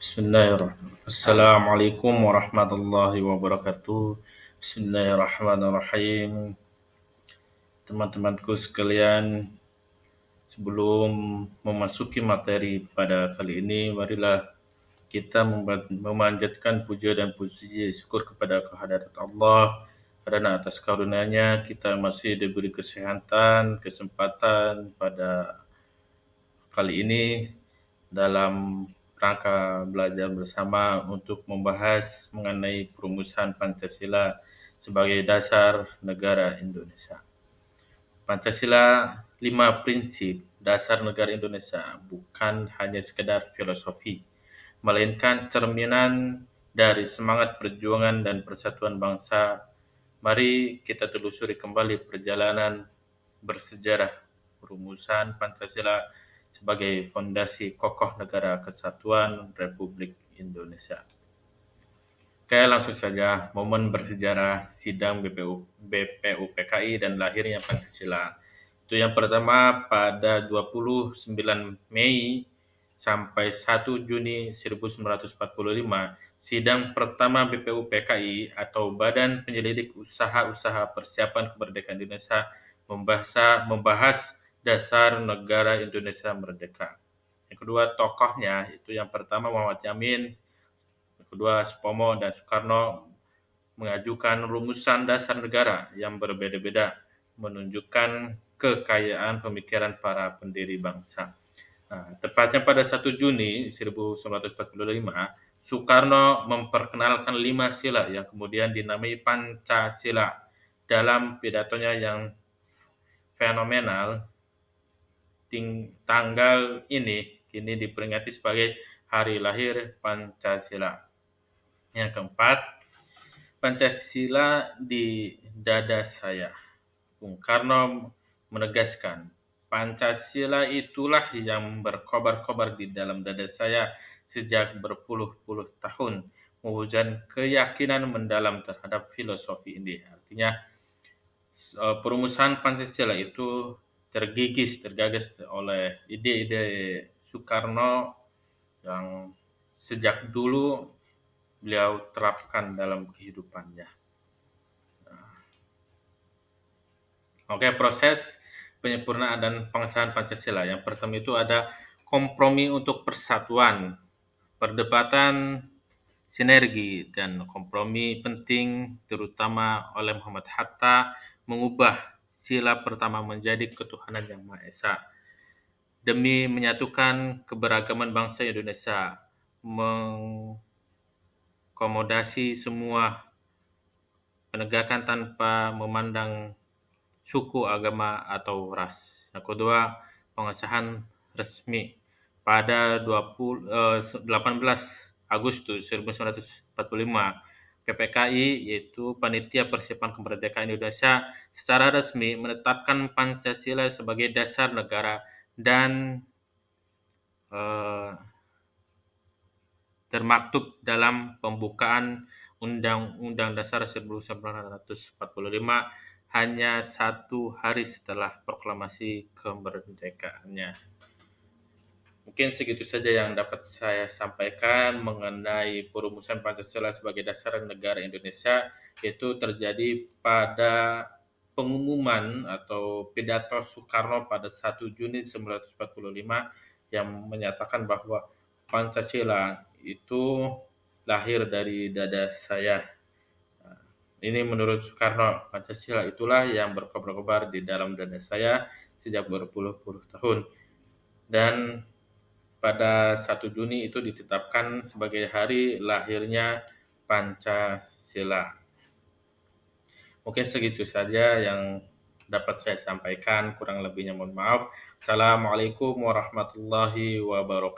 Bismillahirrahmanirrahim. Assalamualaikum warahmatullahi wabarakatuh. Bismillahirrahmanirrahim. Teman-temanku sekalian, sebelum memasuki materi pada kali ini, marilah kita memanjatkan puja dan puji syukur kepada kehadirat Allah karena atas karunia-Nya kita masih diberi kesehatan, kesempatan pada kali ini dalam rangka belajar bersama untuk membahas mengenai perumusan Pancasila sebagai dasar negara Indonesia. Pancasila 5 prinsip dasar negara Indonesia bukan hanya sekedar filosofi, melainkan cerminan dari semangat perjuangan dan persatuan bangsa. Mari kita telusuri kembali perjalanan bersejarah perumusan Pancasila sebagai fondasi kokoh negara kesatuan Republik Indonesia. Oke, langsung saja momen bersejarah sidang BPUPKI dan lahirnya Pancasila. Itu yang pertama pada 29 Mei sampai 1 Juni 1945, sidang pertama BPUPKI atau Badan Penyelidik Usaha-Usaha Persiapan Kemerdekaan Indonesia membahas dasar negara Indonesia merdeka. Yang kedua tokohnya itu yang pertama Muhammad Yamin, yang kedua Supomo dan Soekarno mengajukan rumusan dasar negara yang berbeda-beda, menunjukkan kekayaan pemikiran para pendiri bangsa. Nah, tepatnya pada 1 Juni 1945, Soekarno memperkenalkan 5 sila yang kemudian dinamai Pancasila. Dalam pidatonya yang fenomenal, tanggal ini kini diperingati sebagai Hari Lahir Pancasila. Yang keempat, Pancasila di dada saya. Bung Karno menegaskan, Pancasila itulah yang berkobar-kobar di dalam dada saya sejak berpuluh-puluh tahun, mewujudkan keyakinan mendalam terhadap filosofi ini. Artinya, perumusan Pancasila itu tergagas oleh ide-ide Soekarno yang sejak dulu beliau terapkan dalam kehidupannya. Oke, proses penyempurnaan dan pengesahan Pancasila. Yang pertama itu ada kompromi untuk persatuan, perdebatan sinergi, dan kompromi penting terutama oleh Muhammad Hatta mengubah sila pertama menjadi ketuhanan yang Maha Esa demi menyatukan keberagaman bangsa Indonesia, mengakomodasi semua penegakan tanpa memandang suku, agama, atau ras. Yang kedua, pengesahan resmi pada 18 Agustus 1945, PPKI yaitu Panitia Persiapan Kemerdekaan Indonesia secara resmi menetapkan Pancasila sebagai dasar negara dan termaktub dalam pembukaan Undang-Undang Dasar 1945 hanya 1 hari setelah proklamasi kemerdekaannya. Mungkin segitu saja yang dapat saya sampaikan mengenai perumusan Pancasila sebagai dasar negara Indonesia, yaitu terjadi pada pengumuman atau pidato Soekarno pada 1 Juni 1945 yang menyatakan bahwa Pancasila itu lahir dari dada saya. Ini menurut Soekarno, Pancasila itulah yang berkobar-kobar di dalam dada saya sejak berpuluh-puluh tahun. Dan pada 1 Juni itu ditetapkan sebagai hari lahirnya Pancasila. Mungkin segitu saja yang dapat saya sampaikan, kurang lebihnya mohon maaf. Assalamualaikum warahmatullahi wabarakatuh.